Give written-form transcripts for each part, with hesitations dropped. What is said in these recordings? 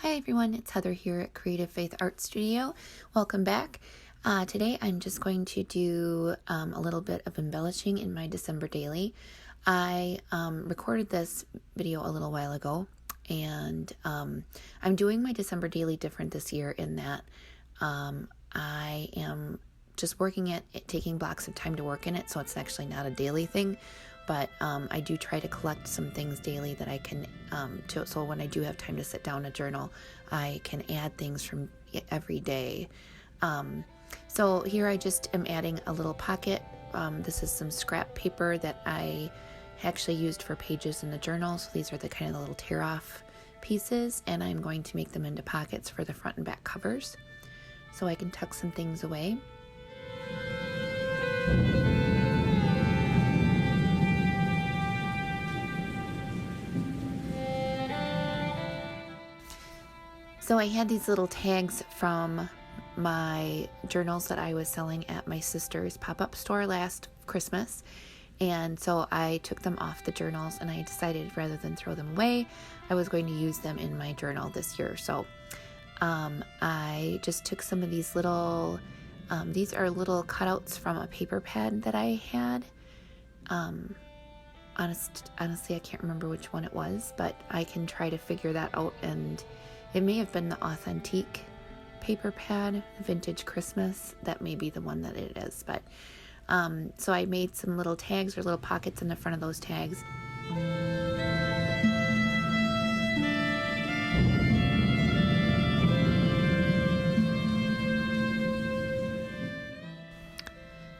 Hi everyone, it's Heather here at Creative Faith Art Studio. Welcome back. Today I'm just going to do a little bit of embellishing in my December daily. I recorded this video a little while ago, and I'm doing my December daily different this year in that I am just working it, taking blocks of time to work in it, so it's actually not a daily thing. But I do try to collect some things daily that I can, so when I do have time to sit down and journal, I can add things from every day. So here I just am adding a little pocket. This is some scrap paper that I actually used for pages in the journal. So these are the kind of the little tear off pieces, and I'm going to make them into pockets for the front and back covers so I can tuck some things away. So I had these little tags from my journals that I was selling at my sister's pop-up store last Christmas. And so I took them off the journals, and I decided rather than throw them away, I was going to use them in my journal this year. So I just took some of these little, these are little cutouts from a paper pad that I had. Honestly, I can't remember which one it was, but I can try to figure that out, and it may have been the Authentique paper pad, Vintage Christmas. That may be the one that it is, but so I made some little tags or little pockets in the front of those tags.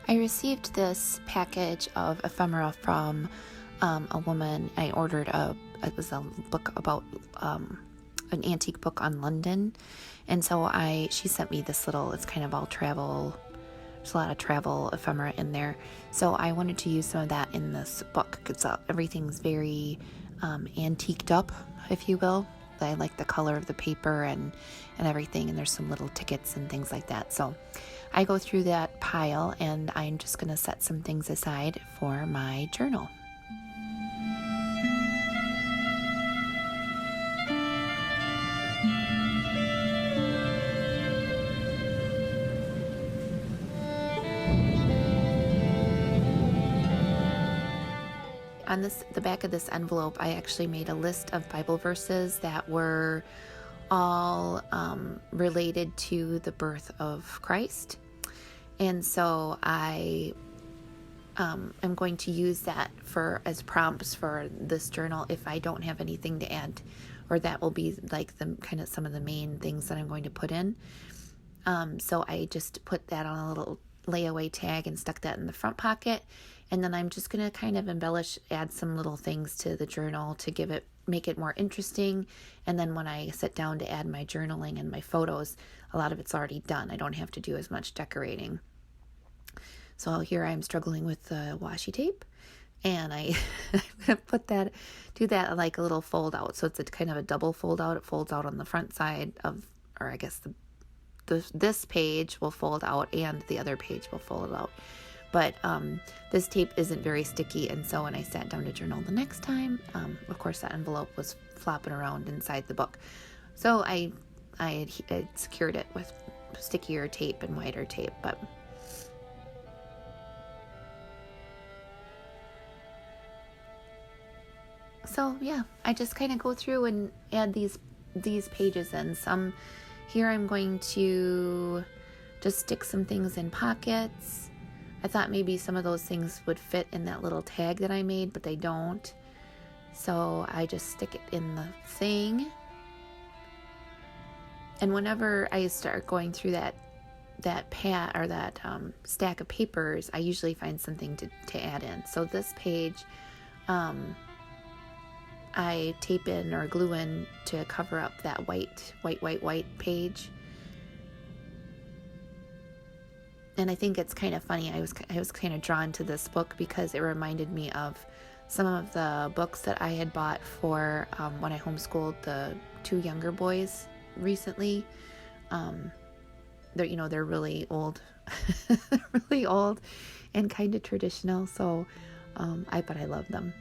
I received this package of ephemera from a woman. I ordered it was a book about an antique book on London, and so she sent me this little, it's kind of all travel, there's a lot of travel ephemera in there, so I wanted to use some of that in this book because everything's very antiqued up, if you will. I like the color of the paper and everything, and there's some little tickets and things like that. So I go through that pile, and I'm just going to set some things aside for my journal. On the back of this envelope, I actually made a list of Bible verses that were all related to the birth of Christ. And so I am going to use that as prompts for this journal if I don't have anything to add, or that will be like the kind of some of the main things that I'm going to put in. So I just put that on a little layaway tag and stuck that in the front pocket. And then I'm just going to kind of add some little things to the journal to make it more interesting. And then when I sit down to add my journaling and my photos, a lot of it's already done. I don't have to do as much decorating. So here I'm struggling with the washi tape, and I'm going to do that like a little fold out. So it's a kind of a double fold out. It folds out on the front side or I guess this page will fold out and the other page will fold out. But this tape isn't very sticky, and so when I sat down to journal the next time, of course that envelope was flopping around inside the book. So I had secured it with stickier tape and wider tape. But so yeah, I just kind of go through and add these pages in. Some here I'm going to just stick some things in pockets. I thought maybe some of those things would fit in that little tag that I made, but they don't. So I just stick it in the thing. And whenever I start going through that pad or that stack of papers, I usually find something to add in. So this page, I tape in or glue in to cover up that white page. And I think it's kind of funny. I was kind of drawn to this book because it reminded me of some of the books that I had bought for when I homeschooled the two younger boys recently. They're really old, really old, and kind of traditional. So, but I love them.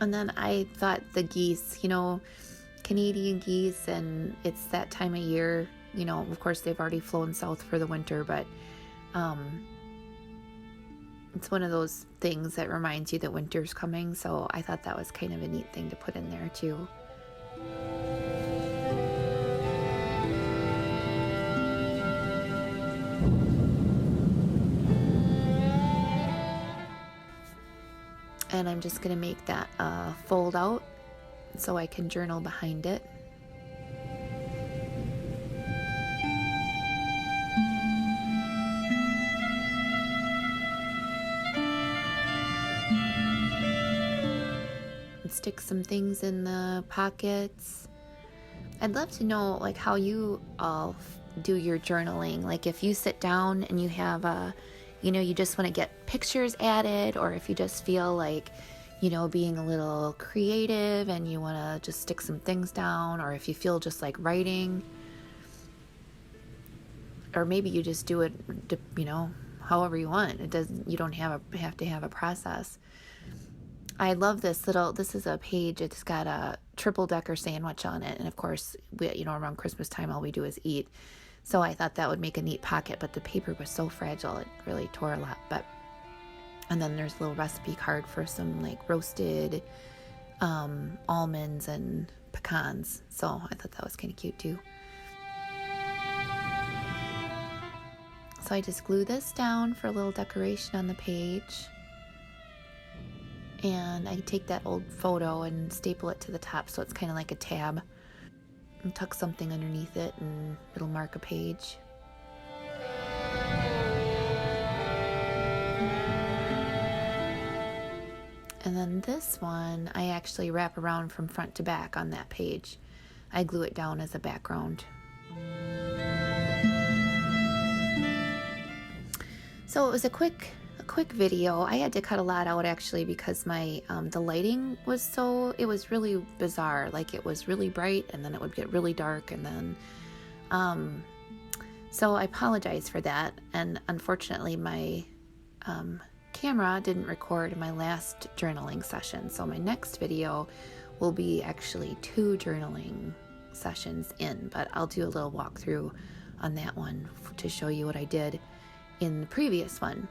And then I thought the geese, Canadian geese, and it's that time of year, of course they've already flown south for the winter, but it's one of those things that reminds you that winter's coming. So I thought that was kind of a neat thing to put in there too. And I'm just going to make that fold out so I can journal behind it. And stick some things in the pockets. I'd love to know like how you all do your journaling. Like if you sit down and you have you just want to get pictures added, or if you just feel like, being a little creative and you want to just stick some things down, or if you feel just like writing, or maybe you just do it, however you want. You don't have to have a process. I love this is a page. It's got a triple decker sandwich on it. And of course, around Christmas time, all we do is eat. So I thought that would make a neat pocket, but the paper was so fragile, it really tore a lot. And then there's a little recipe card for some like roasted almonds and pecans. So I thought that was kind of cute too. So I just glue this down for a little decoration on the page. And I take that old photo and staple it to the top so it's kind of like a tab. And tuck something underneath it and it'll mark a page. And then this one, I actually wrap around from front to back on that page. I glue it down as a background. So it was a quick video. I had to cut a lot out actually because my the lighting was it was really bizarre. Like it was really bright and then it would get really dark, and then so I apologize for that. And unfortunately my camera didn't record my last journaling session, so my next video will be actually 2 journaling sessions in, but I'll do a little walkthrough on that one to show you what I did in the previous one.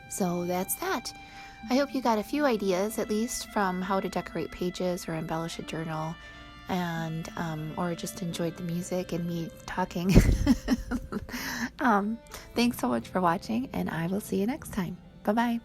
So that's that. I hope you got a few ideas, at least, from how to decorate pages or embellish a journal, and or just enjoyed the music and me talking. Thanks so much for watching, and I will see you next time. Bye-bye.